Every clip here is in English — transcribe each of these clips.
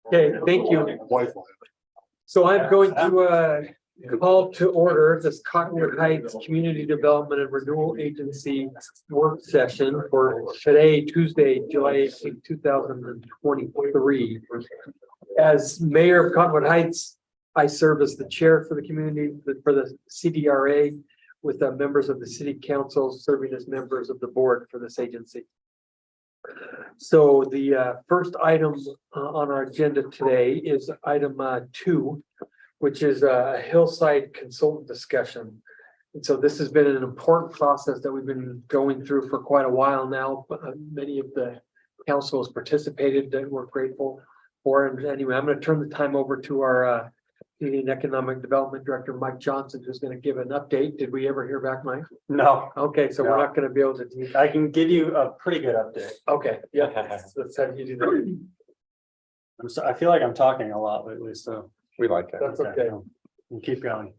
Okay, thank you. So I'm going to call to order this Cottonwood Heights Community Development and Renewal Agency work session for today, Tuesday, July 18, 2023. As mayor of Cottonwood Heights, I serve as the chair for the community, for the CDRA, with members of the city council serving as members of the board for this agency. So the first item on our agenda today is item 2, which is a hillside consultant discussion. And so this has been an important process that we've been going through for quite a while now. Many of the councils participated that we're grateful for. And anyway, I'm going to turn the time over to our Community and Economic Development Director, Mike Johnson, who's going to give an update. Did we ever hear back, Mike? No. Okay, so we're not going to be able to. I can give you a pretty good update. Okay, yeah, let's have you do that. I feel like I'm talking a lot lately, so We like that. That's okay. We'll keep going.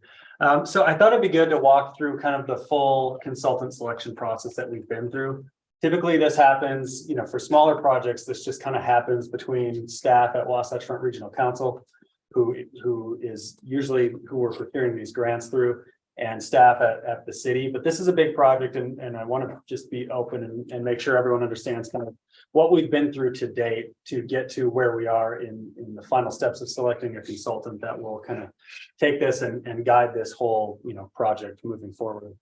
So I thought it'd be good to walk through kind of the full consultant selection process that we've been through. Typically, this happens, for smaller projects. This just kind of happens between staff at Wasatch Front Regional Council, who is usually who we're procuring these grants through, and staff at the city. But this is a big project, and I want to just be open and make sure everyone understands kind of what we've been through to date to get to where we are in the final steps of selecting a consultant that will kind of take this and guide this whole project moving forward.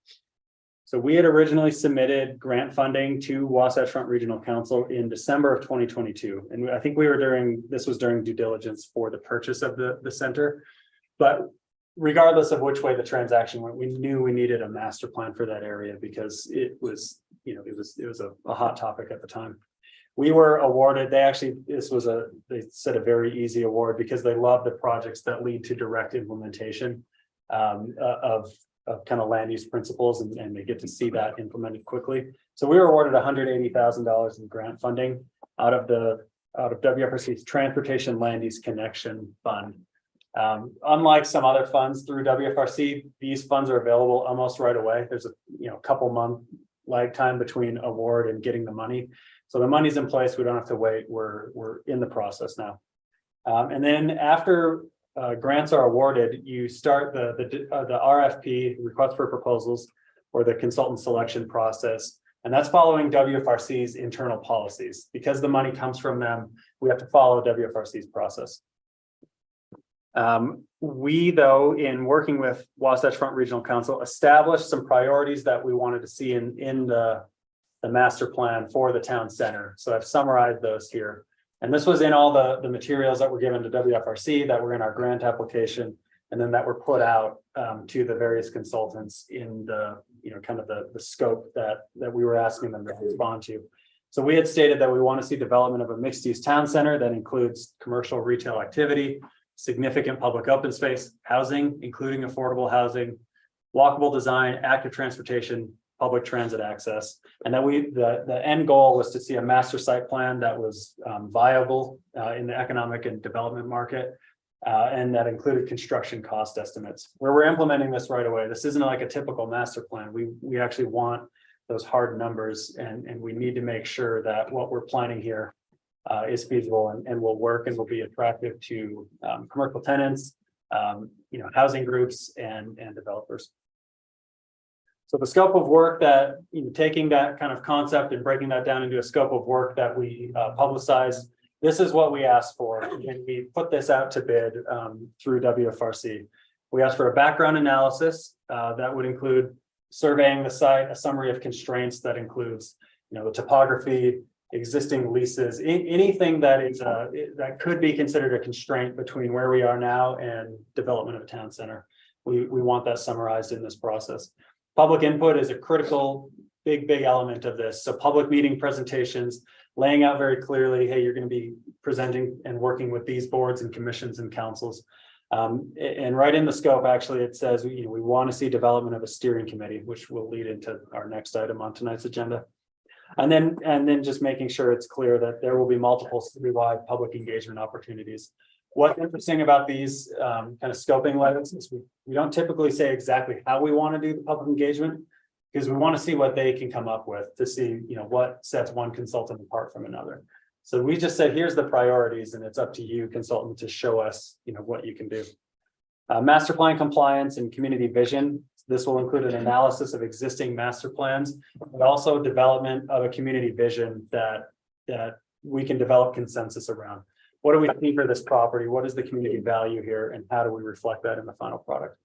So we had originally submitted grant funding to Wasatch Front Regional Council in December of 2022. And I think this was during due diligence for the purchase of the center. But regardless of which way the transaction went, we knew we needed a master plan for that area because it was a hot topic at the time. We were awarded, they said a very easy award because they love the projects that lead to direct implementation of kind of land use principles, and they get to see that implemented quickly. So we were awarded $180,000 in grant funding out of WFRC's Transportation Land Use Connection Fund. Unlike some other funds through WFRC, these funds are available almost right away. There's a couple month lag time between award and getting the money. So the money's in place. We don't have to wait. We're in the process now. And then after grants are awarded, you start the RFP, request for proposals, or the consultant selection process. And that's following WFRC's internal policies. Because the money comes from them, we have to follow WFRC's process. We, though, in working with Wasatch Front Regional Council, established some priorities that we wanted to see in the master plan for the town center. So I've summarized those here. And this was in all the materials that were given to WFRC, that were in our grant application, and then that were put out to the various consultants in the kind of the scope that we were asking them to respond to. So we had stated that we want to see development of a mixed-use town center that includes commercial retail activity, significant public open space, housing, including affordable housing, walkable design, active transportation, public transit access, and that the end goal was to see a master site plan that was viable in the economic and development market, and that included construction cost estimates. Where we're implementing this right away, this isn't like a typical master plan. We actually want those hard numbers, and we need to make sure that what we're planning here is feasible and will work and will be attractive to commercial tenants, housing groups and developers. So the scope of work that, taking that kind of concept and breaking that down into a scope of work that we publicize, this is what we asked for. And we put this out to bid through WFRC. We asked for a background analysis that would include surveying the site, a summary of constraints that includes, the topography, existing leases, anything that is that could be considered a constraint between where we are now and development of a town center. We want that summarized in this process. Public input is a critical, big element of this. So public meeting presentations, laying out very clearly, hey, you're going to be presenting and working with these boards and commissions and councils. And right in the scope, actually, it says, we want to see development of a steering committee, which will lead into our next item on tonight's agenda. And then just making sure it's clear that there will be multiple citywide public engagement opportunities. What's interesting about these kind of scoping letters is we don't typically say exactly how we want to do the public engagement, because we want to see what they can come up with to see, what sets one consultant apart from another. So we just said, here's the priorities, and it's up to you, consultant, to show us, what you can do. Master plan compliance and community vision. This will include an analysis of existing master plans, but also development of a community vision that we can develop consensus around. What do we need for this property? What is the community value here? And how do we reflect that in the final product?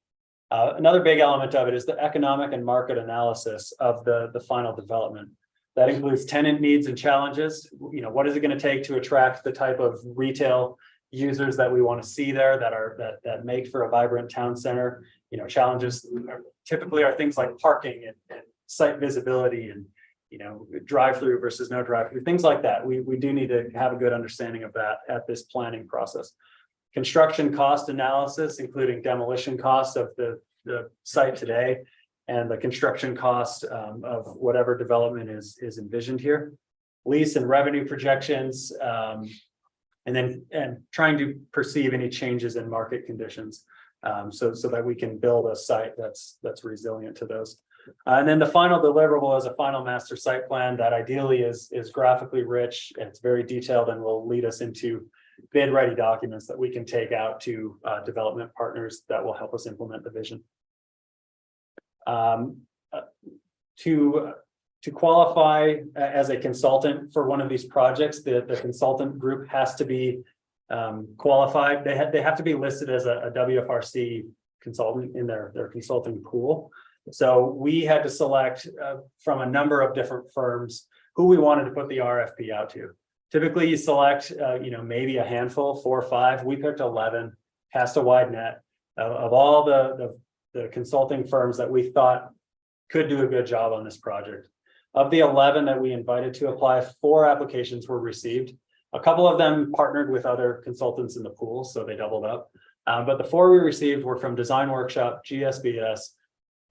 Another big element of it is the economic and market analysis of the final development. That includes tenant needs and challenges. What is it going to take to attract the type of retail users that we want to see there that make for a vibrant town center? Challenges typically are things like parking and site visibility and drive-through versus no drive-through, things like that. We do need to have a good understanding of that at this planning process. Construction cost analysis, including demolition costs of the site today and the construction cost of whatever development is envisioned here. Lease and revenue projections, and trying to perceive any changes in market conditions, so that we can build a site that's resilient to those. And then the final deliverable is a final master site plan that ideally is graphically rich. It's very detailed and will lead us into bid ready documents that we can take out to development partners that will help us implement the vision. To qualify as a consultant for one of these projects, the consultant group has to be qualified. They have to be listed as a WFRC consultant in their consulting pool. So we had to select from a number of different firms who we wanted to put the RFP out to. Typically you select, maybe a handful, 4 or 5. We picked 11, cast a wide net of all the consulting firms that we thought could do a good job on this project. Of the 11 that we invited to apply, 4 applications were received. A couple of them partnered with other consultants in the pool, so they doubled up. But the 4 we received were from Design Workshop, GSBS,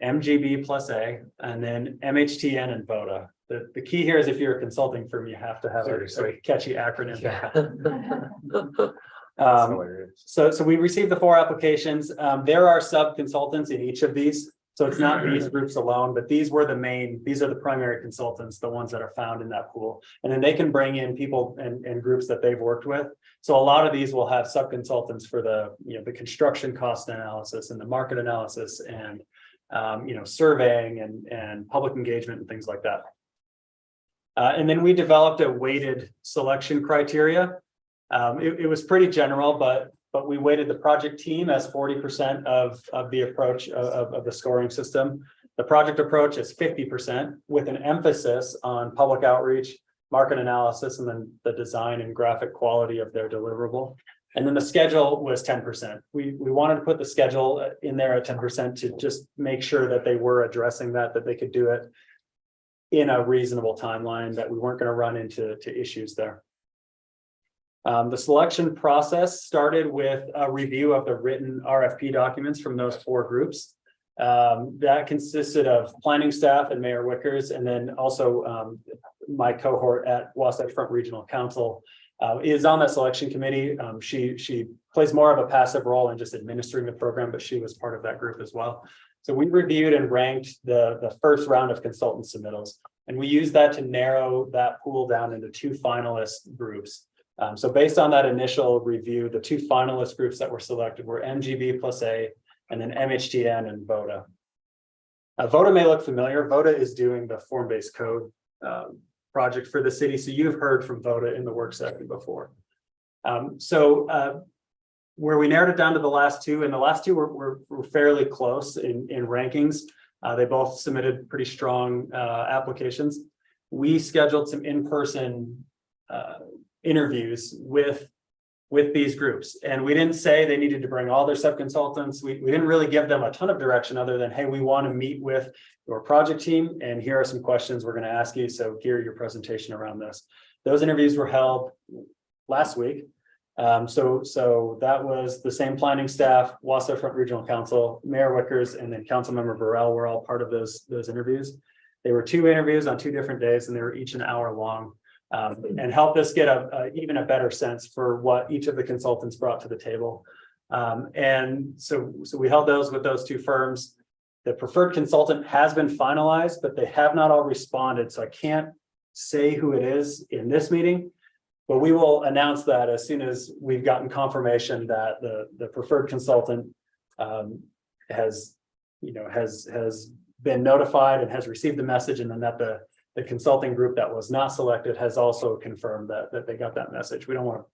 MGB plus A, and then MHTN and VODA. The key here is if you're a consulting firm, you have to have a catchy acronym. So we received the 4 applications. There are sub-consultants in each of these. So it's not these groups alone, but these are the primary consultants, the ones that are found in that pool. And then they can bring in people and groups that they've worked with. So a lot of these will have sub-consultants for the construction cost analysis and the market analysis and surveying and public engagement and things like that. And then we developed a weighted selection criteria. It was pretty general, but we weighted the project team as 40% of the approach of the scoring system. The project approach is 50% with an emphasis on public outreach, market analysis, and then the design and graphic quality of their deliverable. And then the schedule was 10%. We wanted to put the schedule in there at 10% to just make sure that they were addressing that they could do it in a reasonable timeline, that we weren't going to run into issues there. The selection process started with a review of the written RFP documents from those 4 groups. That consisted of planning staff and Mayor Wickers, and then also my cohort at Wasatch Front Regional Council is on that selection committee. She plays more of a passive role in just administering the program, but she was part of that group as well. So we reviewed and ranked the first round of consultant submittals, and we used that to narrow that pool down into 2 finalist groups. So based on that initial review, the 2 finalist groups that were selected were MGB plus A and then MHTN and VODA. VODA may look familiar. VODA is doing the form-based code project for the city. So you've heard from VODA in the work session before. Where we narrowed it down to the last 2, and the last 2 were fairly close in rankings. They both submitted pretty strong applications. We scheduled some in-person interviews with these groups, and we didn't say they needed to bring all their sub-consultants. We didn't really give them a ton of direction other than, hey, we want to meet with your project team, and here are some questions we're going to ask you, so gear your presentation around this. Those interviews were held last week. So that was the same planning staff, Wasatch Front Regional Council, Mayor Wickers, and then Councilmember Burrell were all part of those interviews. They were 2 interviews on 2 different days, and they were each an hour long. And helped us get even a better sense for what each of the consultants brought to the table. And so we held those with those 2 firms. The preferred consultant has been finalized, but they have not all responded. So I can't say who it is in this meeting. But we will announce that as soon as we've gotten confirmation that the preferred consultant has been notified and has received the message, and then that the consulting group that was not selected has also confirmed that they got that message. We don't want to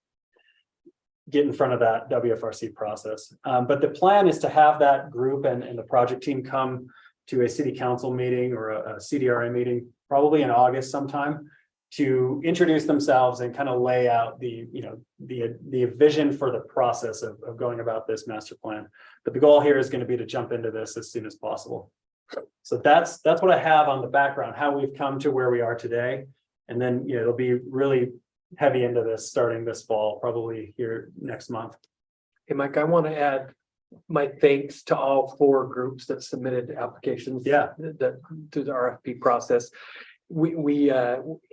get in front of that WFRC process. But the plan is to have that group and the project team come to a city council meeting or a CDRA meeting, probably in August sometime, to introduce themselves and kind of lay out the vision for the process of going about this master plan. But the goal here is going to be to jump into this as soon as possible. So that's what I have on the background, how we've come to where we are today. And then, it'll be really heavy into this starting this fall, probably here next month. Hey, Mike, I want to add my thanks to all 4 groups that submitted applications. Yeah. That through the RFP process. We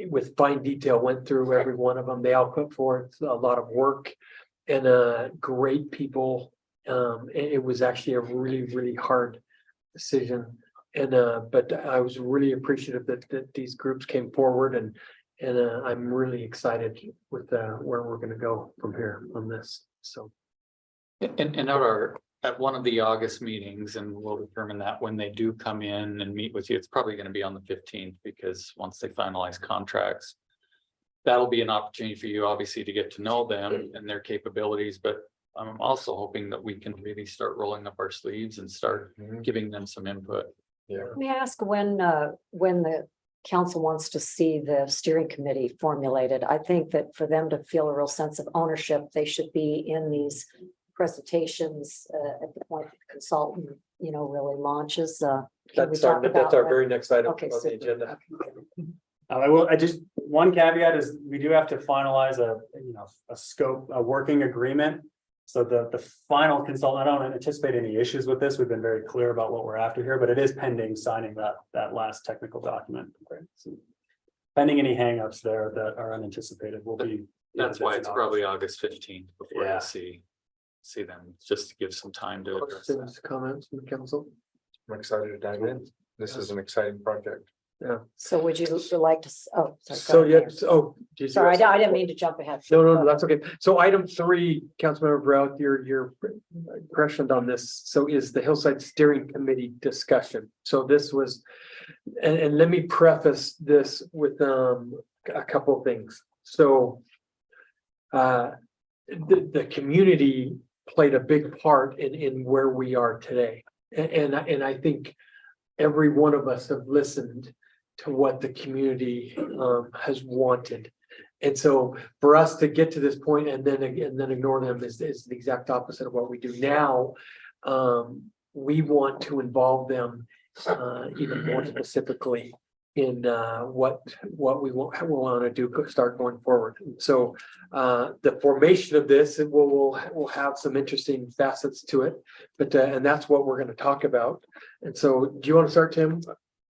with fine detail went through every one of them. They all put forth a lot of work and great people. It was actually a really hard decision. And but I was really appreciative that these groups came forward, and I'm really excited with where we're going to go from here on this. So. And at one of the August meetings, and we'll determine that when they do come in and meet with you, it's probably going to be on the 15th, because once they finalize contracts, that'll be an opportunity for you, obviously, to get to know them and their capabilities. But I'm also hoping that we can really start rolling up our sleeves and start giving them some input. Yeah. Let me ask when the council wants to see the steering committee formulated. I think that for them to feel a real sense of ownership, they should be in these presentations at the point that the consultant, really launches. That's our very next item Okay, on the super. agenda. One caveat is we do have to finalize a scope, a working agreement. So the final consultant, I don't anticipate any issues with this. We've been very clear about what we're after here, but it is pending signing that last technical document. So pending any hangups there that are unanticipated will be. That's why it's probably August 15th before Yeah. you see them, just to give some time to address that. Questions, comments from the council? I'm excited to dive in. This is an exciting project. Yeah. So would you like to, oh, sorry. So go ahead, yes, Mayor. did you Sorry, have I didn't mean to jump ahead. No, that's okay. So item 3, Councilmember Brown, your impression on this, so is the Hillside Steering Committee discussion. So this was, and let me preface this with a couple of things. So the community played a big part in where we are today. And I think every one of us have listened to what the community has wanted. And so for us to get to this point and then ignore them is the exact opposite of what we do now. We want to involve them even more specifically in what we want to do, start going forward. So the formation of this, and will have some interesting facets to it, but and that's what we're going to talk about. And so, do you want to start, Tim?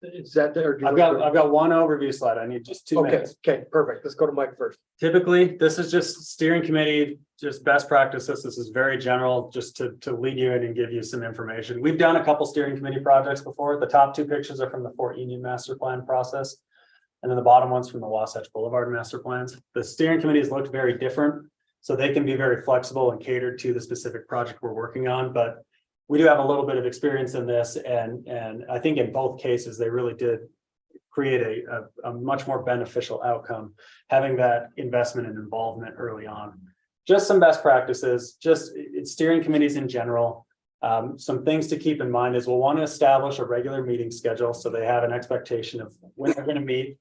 Is that there? I've got one overview slide. I need just 2 minutes. Okay, perfect. Let's go to Mike first. Typically, this is just steering committee, just best practices. This is very general, just to lead you in and give you some information. We've done a couple steering committee projects before. The top 2 pictures are from the Fort Union master plan process. And then the bottom one's from the Wasatch Boulevard master plans. The steering committees looked very different, so they can be very flexible and catered to the specific project we're working on. But we do have a little bit of experience in this, and I think in both cases, they really did create a much more beneficial outcome, having that investment and involvement early on. Just some best practices, steering committees in general. Some things to keep in mind is we'll want to establish a regular meeting schedule, so they have an expectation of when they're going to meet,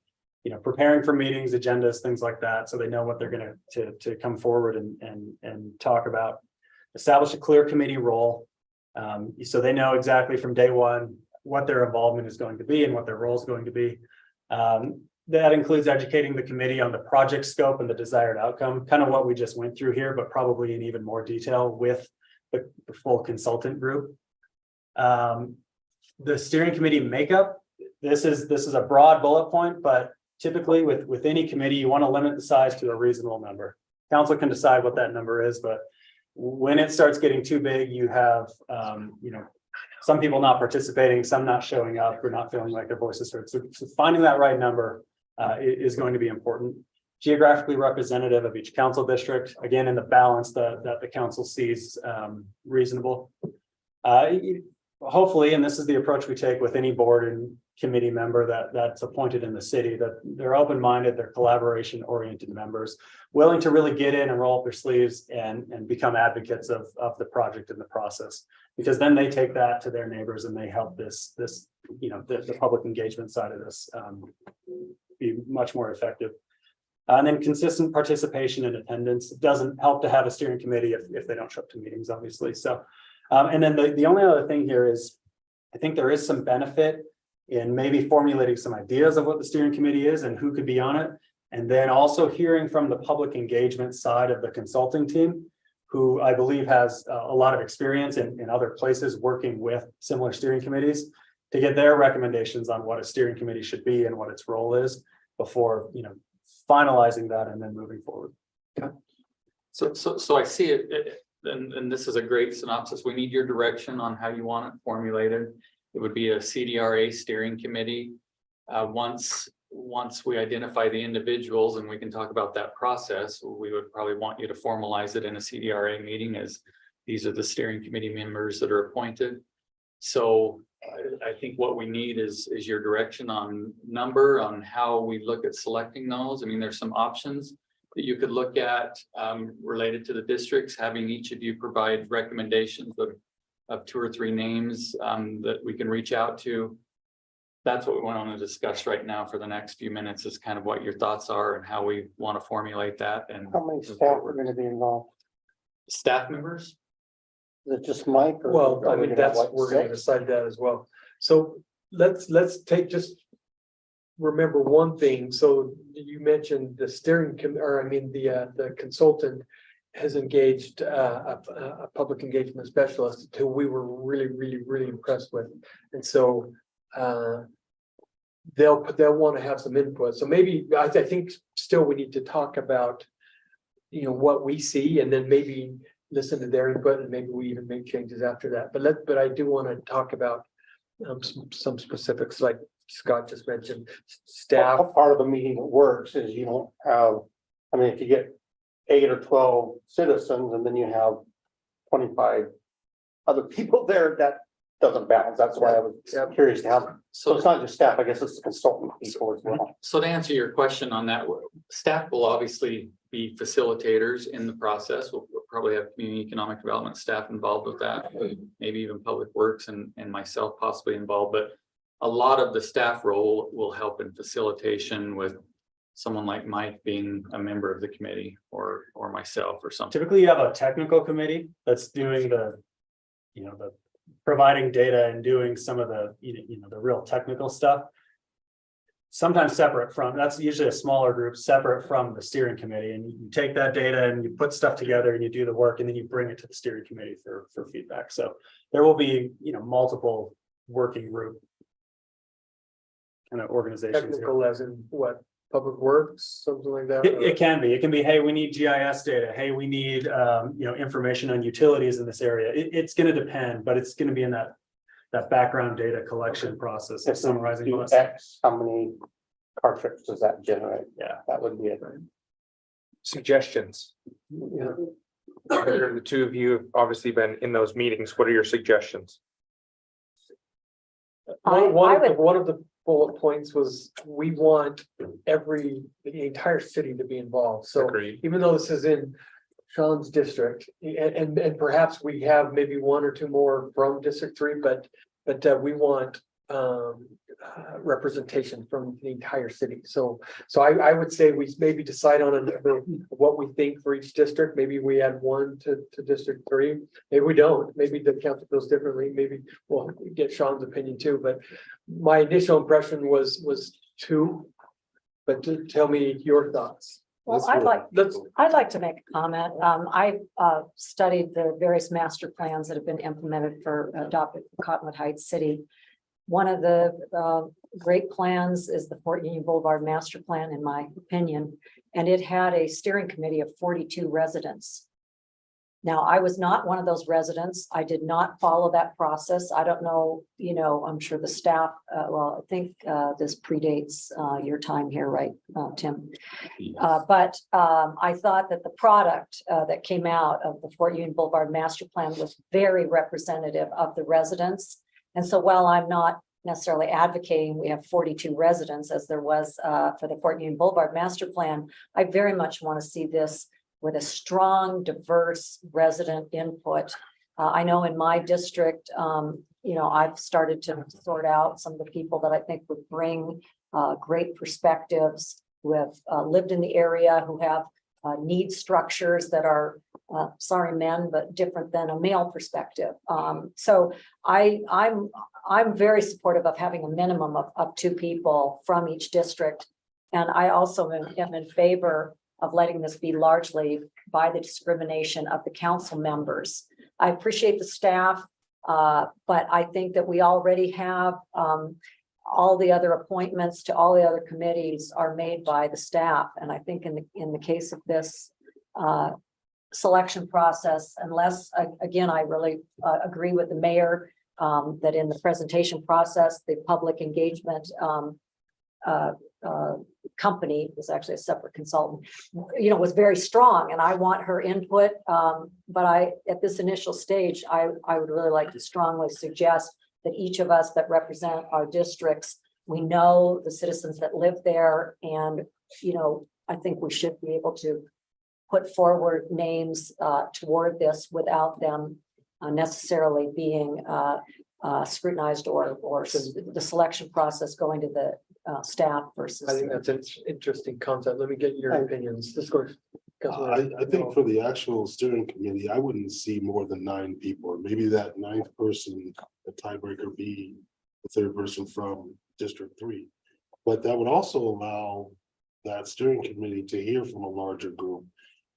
preparing for meetings, agendas, things like that, so they know what they're going to come forward and talk about. Establish a clear committee role. So they know exactly from day one what their involvement is going to be and what their role is going to be. That includes educating the committee on the project scope and the desired outcome, kind of what we just went through here, but probably in even more detail with the full consultant group. The steering committee makeup, this is a broad bullet point, but typically with any committee, you want to limit the size to a reasonable number. Council can decide what that number is, but when it starts getting too big, you have, some people not participating, some not showing up, or not feeling like their voice is heard. So finding that right number is going to be important. geographically representative of each council district, again, in the balance that the council sees reasonable. Hopefully, and this is the approach we take with any board and committee member that's appointed in the city, that they're open-minded, they're collaboration-oriented members, willing to really get in and roll up their sleeves and become advocates of the project and the process. Because then they take that to their neighbors and they help this the public engagement side of this be much more effective. And then consistent participation and attendance. It doesn't help to have a steering committee if they don't show up to meetings, obviously. So, and then the only other thing here is, I think there is some benefit in maybe formulating some ideas of what the steering committee is and who could be on it. And then also hearing from the public engagement side of the consulting team, who I believe has a lot of experience in other places working with similar steering committees, to get their recommendations on what a steering committee should be and what its role is before, finalizing that and then moving forward. So I see it, and this is a great synopsis. We need your direction on how you want it formulated. It would be a CDRA steering committee. Once we identify the individuals and we can talk about that process, we would probably want you to formalize it in a CDRA meeting as these are the steering committee members that are appointed. So I think what we need is your direction on number, on how we look at selecting those. I mean, there's some options that you could look at related to the districts, having each of you provide recommendations of 2 or 3 names that we can reach out to. That's what we want to discuss right now for the next few minutes, is kind of what your thoughts are and how we want to formulate that. And How many staff are going to be involved? staff members. Is it just Mike? or Well, I are we mean, gonna have, that's, like, we're gonna 6? decide that as well. So let's remember one thing. So you mentioned the the consultant has engaged a public engagement specialist who we were really impressed with. And so they'll want to have some input. So maybe I think still we need to talk about what we see, and then maybe listen to their input, and maybe we even make changes after that. But I do want to talk about some specifics, like Scott just mentioned, staff. Part of the meeting that works is you don't have, if you get 8 or 12 citizens and then you have 25 other people there, that doesn't balance. That's why I was curious to have. So it's not just staff, I guess it's the consultant people as well. So to answer your question on that, staff will obviously be facilitators in the process. We'll probably have community economic development staff involved with that, maybe even public works and myself possibly involved, but a lot of the staff role will help in facilitation, with someone like Mike being a member of the committee or myself or something. Typically, you have a technical committee that's doing the providing data and doing some of the the real technical stuff. Sometimes separate from, that's usually a smaller group separate from the steering committee, and you take that data and you put stuff together and you do the work, and then you bring it to the steering committee for feedback. So there will be multiple working group kind of organizations here. Technical as in what? Public works, something like that? It can be, hey, we need GIS data. Hey, we need, information on utilities in this area. It's going to depend, but it's going to be in that background data collection process of If summarizing. you do X, how many car trips does that generate? Yeah. That would be it. Suggestions. Yeah. The 2 of you have obviously been in those meetings. What are your suggestions? One of the bullet points was we want the entire city to be involved. So Agreed. even though this is in Sean's district, and perhaps we have maybe 1 or 2 more from District 3, but we want representation from the entire city. So I would say we maybe decide on a number of what we think for each district. Maybe we add 1 to District 3. Maybe we don't. Maybe the council feels differently. Maybe we'll get Sean's opinion too. But my initial impression was 2. But tell me your thoughts. Well, I'd like to make a comment. I've studied the various master plans that have been implemented adopted for Cottonwood Heights City. One of the great plans is the Fort Union Boulevard Master Plan, in my opinion, and it had a steering committee of 42 residents. Now, I was not one of those residents. I did not follow that process. I don't know, I'm sure the staff, I think this predates your time here, right, Tim? But I thought that the product that came out of the Fort Union Boulevard Master Plan was very representative of the residents. And so while I'm not necessarily advocating, we have 42 residents as there was for the Fort Union Boulevard Master Plan, I very much want to see this with a strong, diverse resident input. I know in my district, I've started to sort out some of the people that I think would bring great perspectives, who have lived in the area, who have need structures that are, sorry, men, but different than a male perspective. So I'm very supportive of having a minimum of 2 people from each district. And I also am in favor of letting this be largely by the discrimination of the council members. I appreciate the staff, but I think that we already have all the other appointments to all the other committees are made by the staff. And I think in the case of this selection process, unless, again, I really agree with the mayor that in the presentation process, the public engagement company was actually a separate consultant, was very strong, and I want her input. But at this initial stage, I would really like to strongly suggest that each of us that represent our districts, we know the citizens that live there, and I think we should be able to put forward names toward this without them necessarily being scrutinized or the selection process going to the staff versus. I think that's an interesting concept. Let me get your opinions. Discourse. I think for the actual steering committee, I wouldn't see more than 9 people, or maybe that 9th person, the tiebreaker, be the 3rd person from District 3. But that would also allow that steering committee to hear from a larger group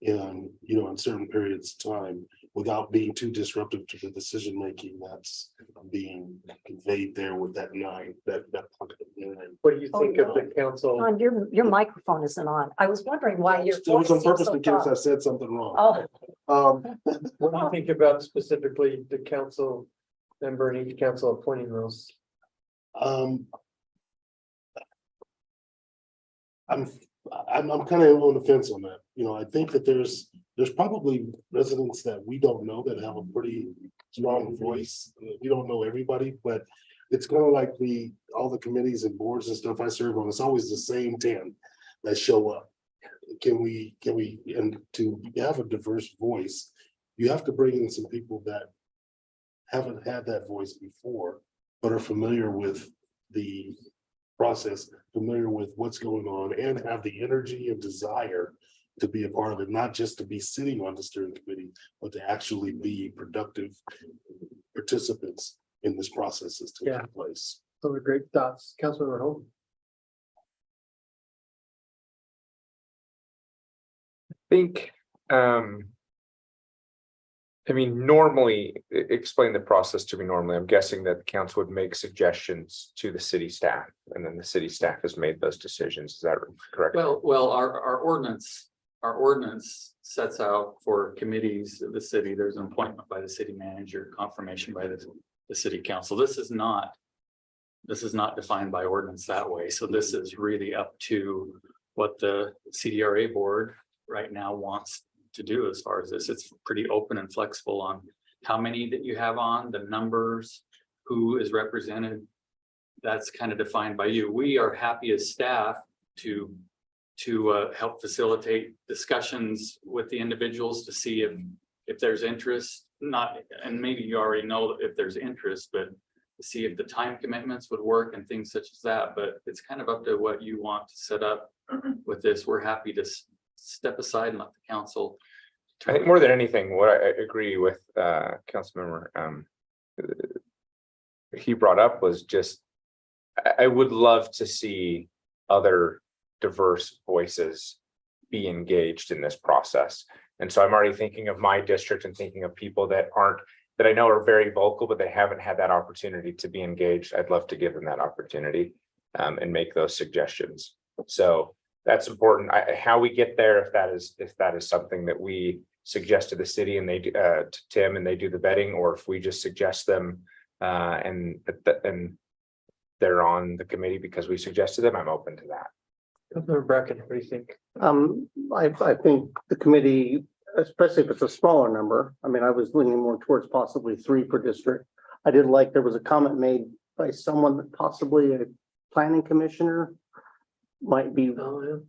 in, in certain periods of time without being too disruptive to the decision making that's being conveyed there with that 9, that pocket of 9. What do you think of the council? Your microphone isn't on. I was wondering why your It was on voice seemed purpose so in case I soft. said something wrong. Oh, What do you think about specifically the council member and each council appointing rules? I'm kind of on the fence on that. I think that there's probably residents that we don't know that have a pretty strong voice. We don't know everybody, but it's kind of like all the committees and boards and stuff I serve on. It's always the same 10 that show up. Can we, and to have a diverse voice, you have to bring in some people that haven't had that voice before, but are familiar with the process, familiar with what's going on, and have the energy and desire to be a part of it, not just to be sitting on the steering committee, but to actually be productive participants in this process that's taking place. Those are great thoughts. Councilmember Holden. Think, normally, explain the process to me normally. I'm guessing that the council would make suggestions to the city staff, and then the city staff has made those decisions. Is that correct? Well, our ordinance sets out for committees of the city. There's an appointment by the city manager, confirmation by the city council. This is not defined by ordinance that way. So this is really up to what the CDRA board right now wants to do as far as this. It's pretty open and flexible on how many that you have on, the numbers, who is represented. That's kind of defined by you. We are happy as staff to help facilitate discussions with the individuals to see if there's interest, and maybe you already know if there's interest, but to see if the time commitments would work and things such as that. But it's kind of up to what you want to set up with this. We're happy to step aside and let the council. I think more than anything, what I agree with Councilmember he brought up was just, I would love to see other diverse voices be engaged in this process. And so I'm already thinking of my district and thinking of people that I know are very vocal, but they haven't had that opportunity to be engaged. I'd love to give them that opportunity and make those suggestions. So that's important. How we get there, if that is something that we suggest to the city and they do to Tim and they do the vetting, or if we just suggest them and they're on the committee because we suggested them, I'm open to that. Councilmember Bracken, what do you think? I think the committee, especially if it's a smaller number, I mean, I was leaning more towards possibly 3 per district. I did like, there was a comment made by someone that possibly a planning commissioner might be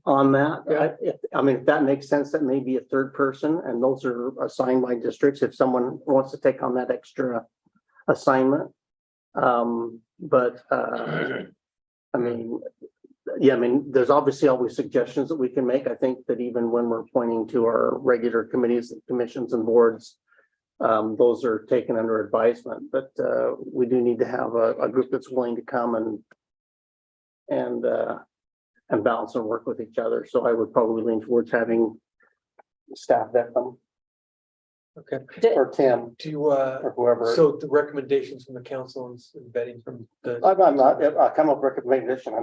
on that. I mean, if that makes sense, that may be a 3rd person, and those are assigned by districts if someone wants to take on that extra assignment. I mean, yeah, I mean, there's obviously always suggestions that we can make. I think that even when we're pointing to our regular committees, commissions and boards, those are taken under advisement, but we do need to have a group that's willing to come and balance and work with each other. So I would probably lean towards having staff that come. Okay. Or Tim Do you, or whoever. so the recommendations from the council and vetting from the, I'm not, if I come up with a recommendation,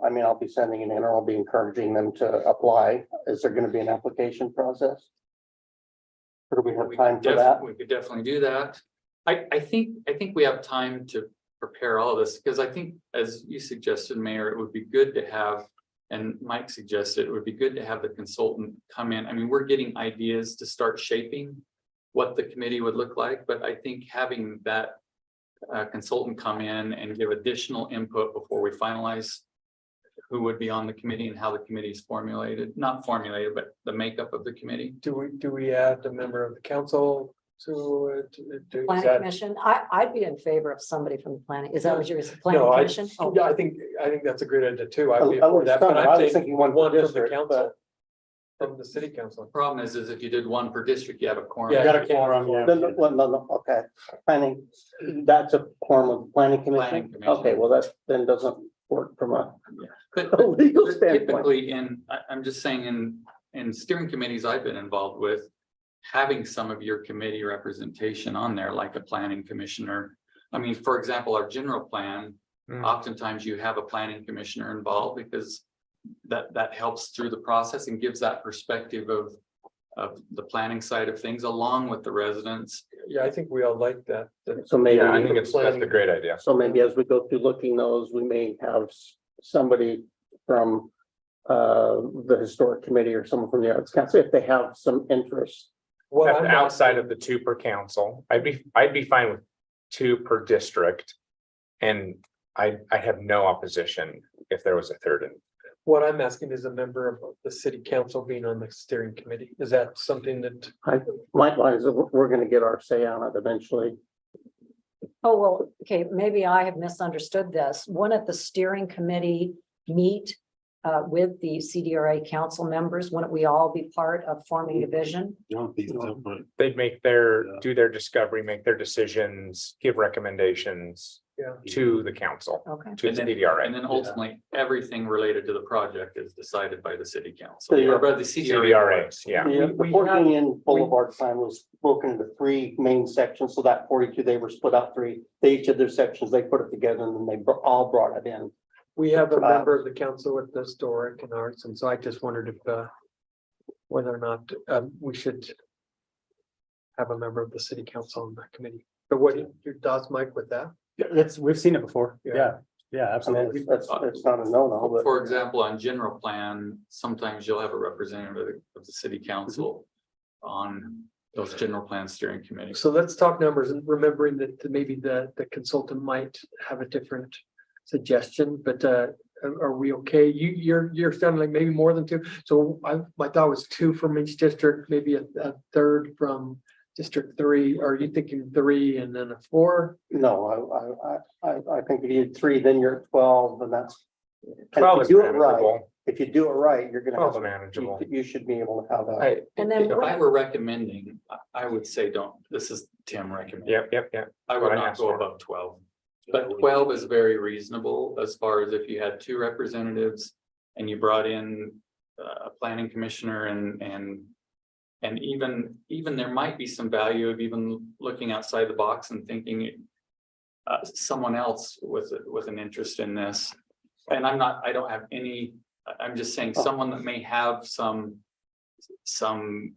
I mean, I'll be sending it in or I'll be encouraging them to apply. Is there gonna be an application process? Or do we have time for that? We could definitely do that. I think we have time to prepare all of this, because I think, as you suggested, Mayor, it would be good to have, and Mike suggested, it would be good to have the consultant come in. I mean, we're getting ideas to start shaping what the committee would look like, but I think having that consultant come in and give additional input before we finalize who would be on the committee and how the committee is not formulated, but the makeup of the committee. do we add a member of the council to is Planning that? commission, I'd be in favor of somebody from the planning, is that what you're, planning No, commission? Oh, yeah, I think that's a great idea too. I'd be I for was that, but I'm saying thinking one one from the district, council. From the city council. The problem is if you did 1 per district, you have a quorum. Yeah, You got a quorum, yeah. No, okay. Planning, that's a form of planning Planning commission? commission. Okay, well, that then doesn't work from a But legal standpoint. typically I'm just saying in steering committees I've been involved with, having some of your committee representation on there, like a planning commissioner. I mean, for example, our general plan, oftentimes you have a planning commissioner involved because that helps through the process and gives that perspective of the planning side of things along with the residents. Yeah, I think we all like that. So maybe, Yeah, I think that's a great idea. so maybe as we go through looking those, we may have somebody from the historic committee or someone from the arts council, if they have some interest. What I'm Outside of the 2 per council, I'd be fine with 2 per district. And I have no opposition if there was a 3rd. What I'm asking is a member of the city council being on the steering committee. Is that something that? My line is, we're gonna get our say on it eventually. Oh, well, okay, maybe I have misunderstood this. Wouldn't the steering committee meet with the CDRA council members? Wouldn't we all be part of forming a vision? They'd do their discovery, make their decisions, give recommendations Yeah. to the council, Okay. to the CDRA. And then ultimately, everything related to the project is decided by the city council So you're- or by the CDRA. CDRA, yeah. The Fort Union Boulevard plan was broken into 3 main sections, so that 42, they were split out 3. They each had their sections, they put it together and then they all brought it in. We have a member of the council with the historic and arts, and so I just wondered if whether or not we should have a member of the city council on that committee. But what your thoughts, Mike, with that? Yeah, we've seen it before. Yeah. Yeah, I mean, absolutely. that's not a no-no, but. For example, on general plan, sometimes you'll have a representative of the city council on those general plan steering committees. So let's talk numbers and remembering that maybe the consultant might have a different suggestion, but are we okay? You're sounding like maybe more than 2. So my thought was 2 from each district, maybe a 3rd from District 3. Are you thinking 3 and then a 4? No, I think if you did 3, then you're at 12, and that's. and 12 if is you do it right, manageable. if you do it right, you're gonna 12 have, is manageable. you should be able to have a. And then If I were recommending, I would say this is Tim recommending. Yep. I would not go above 12. But 12 is very reasonable as far as if you had 2 representatives and you brought in a planning commissioner and even there might be some value of even looking outside the box and thinking someone else with an interest in this. And I don't have any, I'm just saying someone that may have some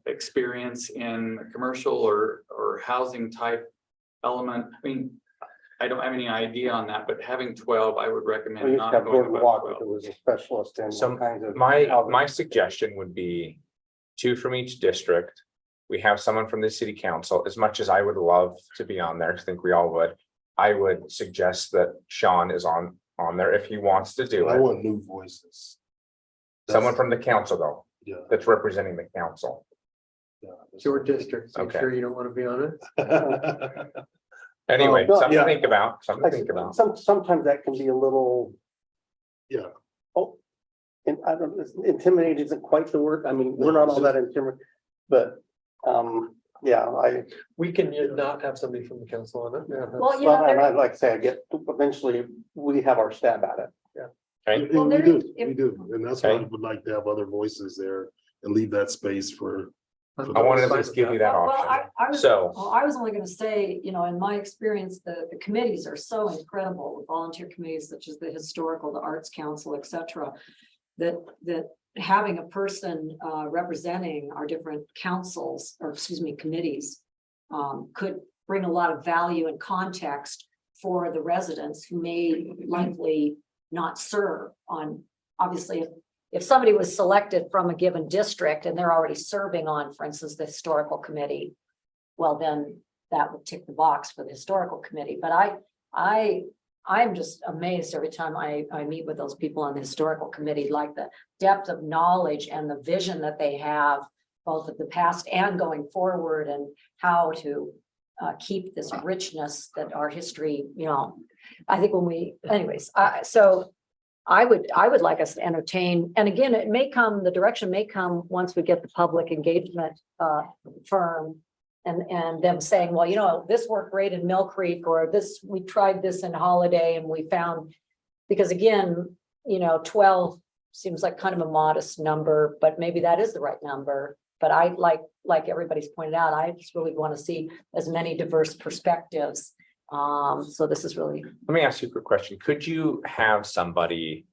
experience in a commercial or housing type element. I mean, I don't have any idea on that, but having 12, I would We recommend used to not have going Gordon above Walker, 12. who was a specialist in Some- all kinds of. My suggestion would be 2 from each district. We have someone from the city council, as much as I would love to be on there, I think we all would. I would suggest that Sean is on there if he wants to do I it. want new voices. Someone from the council though, Yeah. that's representing the council. Yeah. It's your district. So you Okay. sure you don't want to be on it? Anyway, Well, something yeah. to think about, something to think about. Sometimes that can be a little. Yeah. Oh, and I don't, intimidating isn't quite the word. I mean, we're not all that intimidated, but, yeah, We can not have somebody from the council on it. Yeah, that's- Well, well, and yeah, I'd like to say, eventually, we have our stab at it. Okay, And Well, we there do, is- if- we do, and that's why I Okay. would like to have other voices there and leave that space for. I wanted to just give you that well, option. I was. So, Well, I was only gonna say, you know, in my experience, the committees are so incredible, the volunteer committees such as the historical, the arts council, et cetera. That having a person representing our different councils, or excuse me, committees. Could bring a lot of value and context for the residents who may likely not serve on, obviously. If somebody was selected from a given district and they're already serving on, for instance, the historical committee, well, then that would tick the box for the historical committee. But I'm just amazed every time I meet with those people on the historical committee, like the depth of knowledge and the vision that they have, both of the past and going forward, and how to keep this richness that our history, you know, I think when we, anyways, so I would like us to entertain, and again, it may come, the direction may come once we get the public engagement firm and them saying, well, you know, this worked great in Mill Creek, or this, we tried this in Holiday and we found, because again, you know, 12 seems like kind of a modest number, but maybe that is the right number. But I like everybody's pointed out, I just really want to see as many diverse perspectives. So this is really, let me ask you a quick question. Could you have somebody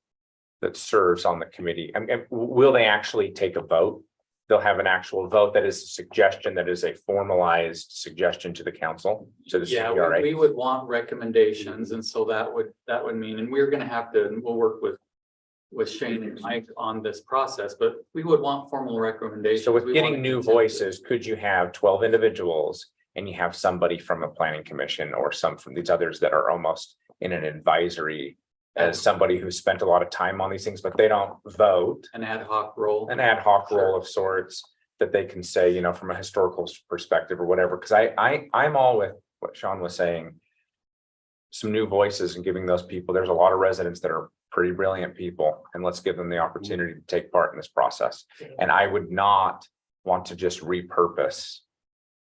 that serves on the committee? And will they actually take a vote? They'll have an actual vote that is a suggestion, that is a formalized suggestion to the council, to the Yeah, CDRA. we would want recommendations, and so that would mean, and we're gonna have to, and we'll work with Shane and Mike on this process, but we would want formal recommendations. So with We getting want new consensus. voices, could you have 12 individuals and you have somebody from a planning commission or some from these others that are almost in an advisory as somebody who's spent a lot of time on these things, but they don't vote, An ad hoc role. an ad hoc role of sorts that they can say, you know, from a historical perspective or whatever, because I'm all with what Sean was saying. Some new voices and giving those people, there's a lot of residents that are pretty brilliant people, and let's give them the opportunity to take part in this process. And I would not want to just repurpose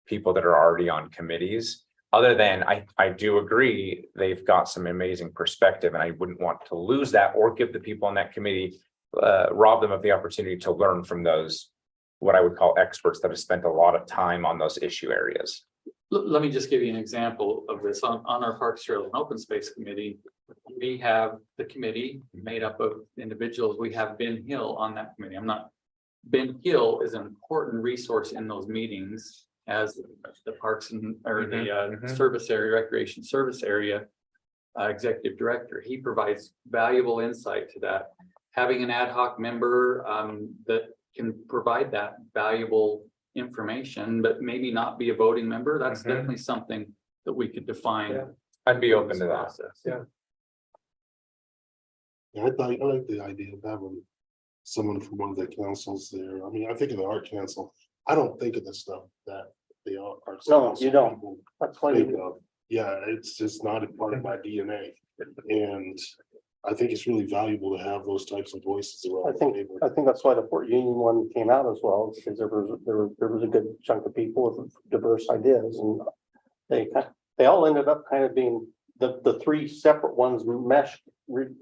people that are already on committees, other than I do agree, they've got some amazing perspective, and I wouldn't want to lose that or give the people on that committee, rob them of the opportunity to learn from those, what I would call experts that have spent a lot of time on those issue areas. Let me just give you an example of this. On our Parks, Trails and Open Space Committee, we have the committee made up of individuals. We have Ben Hill on that committee. Ben Hill is an important resource in those meetings as the Parks and, or the service area, recreation service area executive director. He provides valuable insight to that. Having an ad hoc member that can provide that valuable information, but maybe not be a voting member, that's definitely something that we could define. Yeah. I'd be open to that. Process. Yeah. Yeah, I like the idea of having someone from one of the councils there. I mean, I think of the art council. I don't think of the stuff that the arts. No, council you don't. people That's why think you, of. Yeah, it's just not a part of my DNA. And I think it's really valuable to have those types of voices around the table. I think that's why the Fort Union one came out as well, because there was a good chunk of people with diverse ideas, and they all ended up kind of being, the three separate ones meshed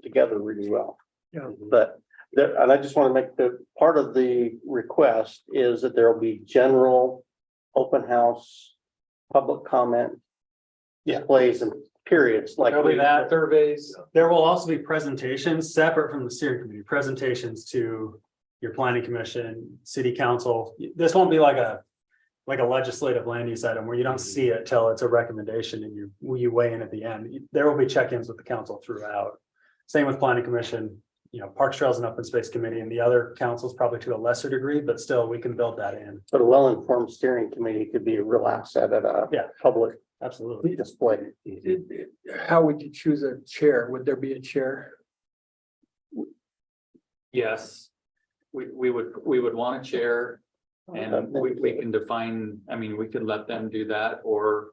together really well. Yeah. But there, and I just want to make the part of the request is that there will be general open house, public comment. Yeah. Displays and periods like. There'll be that. Surveys. There will also be presentations separate from the steering committee, presentations to your planning commission, city council. This won't be like like a legislative land use item where you don't see it till it's a recommendation and you weigh in at the end. There will be check-ins with the council throughout. Same with planning commission, you know, Parks, Trails and Open Space Committee and the other councils probably to a lesser degree, but still we can build that in. But a well-informed steering committee could be a real asset at a Yeah. public Absolutely. display. How would you choose a chair? Would there be a chair? Yes. We would want a chair and we can define, I mean, we could let them do that or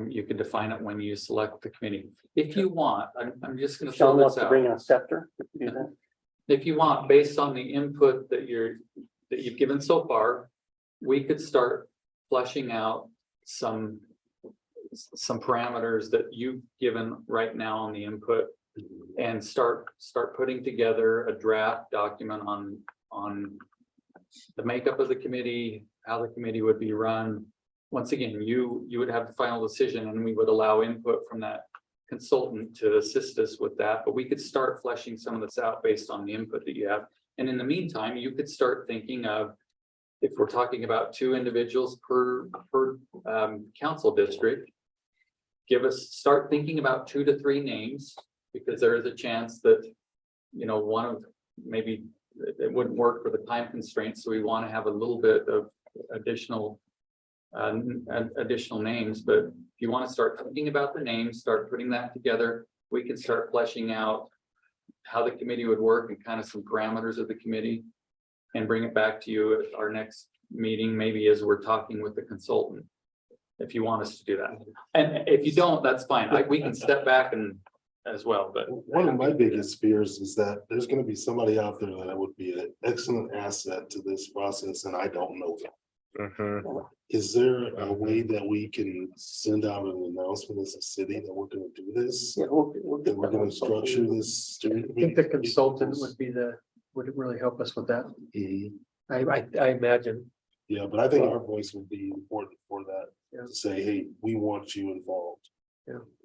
you could define it when you select the committee. If you want, I'm just gonna Sean throw wants this to out. bring in a scepter. Do that. If you want, based on the input that you've given so far, we could start fleshing out some parameters that you've given right now on the input and start putting together a draft document on the makeup of the committee, how the committee would be run. Once again, you would have the final decision and we would allow input from that consultant to assist us with that, but we could start fleshing some of this out based on the input that you have. And in the meantime, you could start thinking of, if we're talking about 2 individuals per council district, start thinking about 2 to 3 names, because there is a chance that, you know, one of maybe it wouldn't work for the time constraints. So we want to have a little bit of additional names, but if you want to start thinking about the names, start putting that together, we can start fleshing out how the committee would work and kind of some parameters of the committee and bring it back to you at our next meeting, maybe as we're talking with the consultant, if you want us to do that. And if you don't, that's fine. We can step back and as well, but One of my biggest fears is that there's gonna be somebody out there that would be an excellent asset to this process, and I don't know them. Mhm. Is there a way that we can send out an announcement as a city that we're gonna do this? Yeah, we'll That get we're that gonna on structure this. I think the consultant would really help us with that. Mhm. I imagine. Yeah, but I think our voice would be important for that, Yeah. to say, hey, we want you involved.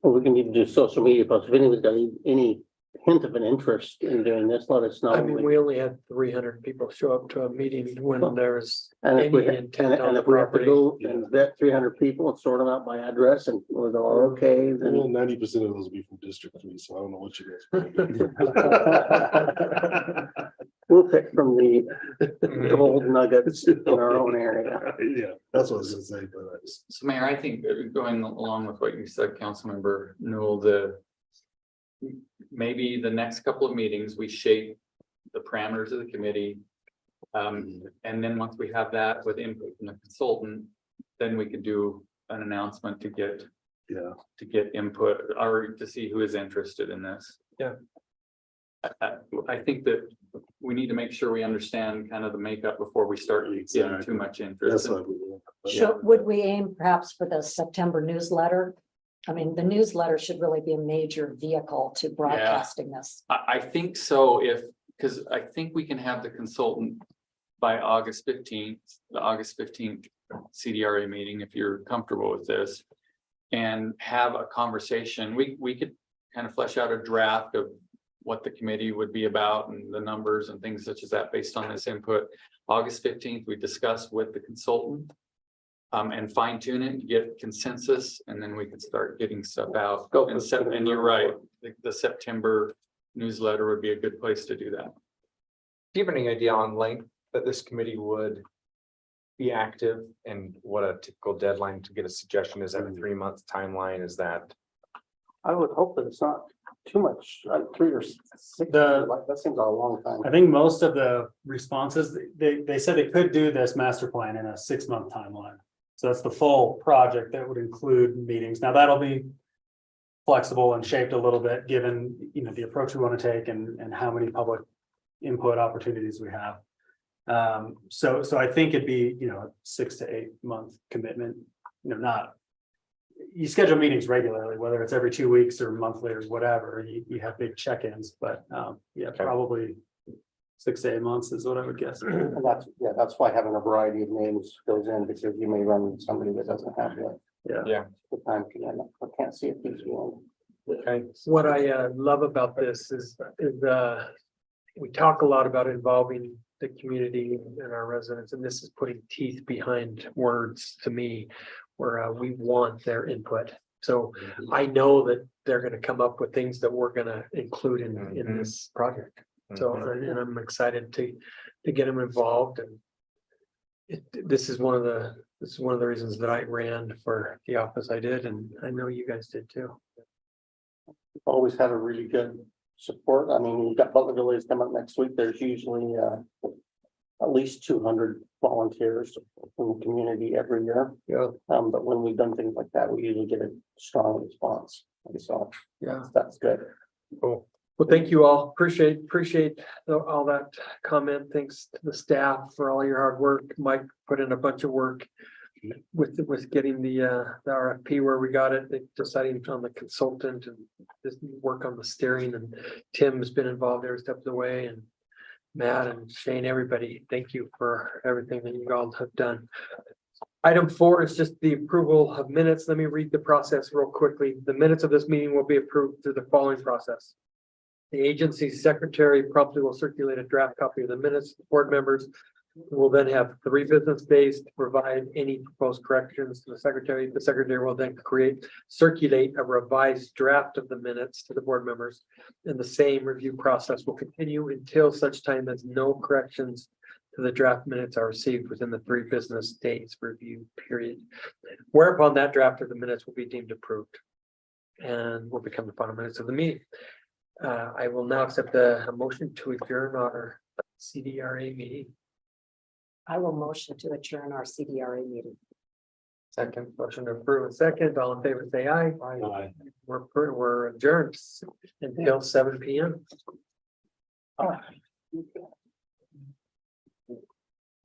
Well, we can even do social media posts. If anybody's got any hint of an interest in doing this, let us know. I mean, we only had 300 people show up to a meeting when there was And if we, any intent on and the if we have to property. go and vet 300 people and sort them out by address and we're all okay, then. 90% of those will be from District 3, so I don't know what you guys. We'll pick from the gold nuggets in our own area. Yeah, that's what I was gonna say, but so Mayor, I think going along with what you said, Councilmember Newell, maybe the next couple of meetings, we shape the parameters of the committee. And then once we have that with input from the consultant, then we could do an announcement to get input or to see who is interested in this. Yeah. I think that we need to make sure we understand kind of the makeup before we start getting too much interest. that's what we want. Would we aim perhaps for the September newsletter? I mean, the newsletter should really be a major vehicle to broadcasting this. I think so, because I think we can have the consultant by August 15th, the August 15th CDRA meeting, if you're comfortable with this. And have a conversation. We could kind of flesh out a draft of what the committee would be about and the numbers and things such as that based on this input. August 15th, we discuss with the consultant. And fine tune it, get consensus, and then we can start getting stuff out. And you're right, the September newsletter would be a good place to do that. Do you have any idea on length that this committee would be active and what a typical deadline to get a suggestion? Is that a 3-month timeline? Is that? I would hope that it's not too much, like 3 or 6, like, that seems a long time. I think most of the responses, they said they could do this master plan in a 6-month timeline. So that's the full project that would include meetings. Now that'll be flexible and shaped a little bit, given, you know, the approach we want to take and how many public input opportunities we have. So I think it'd be, you know, a 6 to 8 month commitment, you know, you schedule meetings regularly, whether it's every 2 weeks or monthly or whatever, you have big check-ins, but probably 6 to 8 months is what I would guess. And that's why having a variety of names goes in, because you may run into somebody that doesn't have the time commitment, or can't see it feasible. Okay. What I love about this is we talk a lot about involving the community and our residents, and this is putting teeth behind words to me, where we want their input. So I know that they're gonna come up with things that we're gonna include in this project. So, and I'm excited to get them involved, and this is one of the reasons that I ran for the office I did, and I know you guys did too. Always had a really good support. I mean, we've got Butler Village coming up next week. There's usually at least 200 volunteers from the community every year. Yeah. But when we've done things like that, we usually get a strong response. And so Yeah. that's good. Cool. Well, thank you all. Appreciate all that comment. Thanks to the staff for all your hard work. Mike put in a bunch of work with getting the RFP where we got it, deciding on the consultant and just work on the steering, and Tim's been involved every step of the way, and Matt and Shane, everybody, thank you for everything that you all have done. Item 4 is just the approval of minutes. Let me read the process real quickly. The minutes of this meeting will be approved through the following process. The agency secretary promptly will circulate a draft copy of the minutes. Board members will then have 3 business days to provide any proposed corrections to the secretary. The secretary will then circulate a revised draft of the minutes to the board members. And the same review process will continue until such time as no corrections to the draft minutes are received within the 3 business days review period. Whereupon that draft of the minutes will be deemed approved and will become the final minutes of the meeting. I will now accept a motion to adjourn our CDRA meeting. I will motion to adjourn our CDRA meeting. Second, motion to approve a second. All in favor, say aye. Aye. We're adjourned until 7 p.m.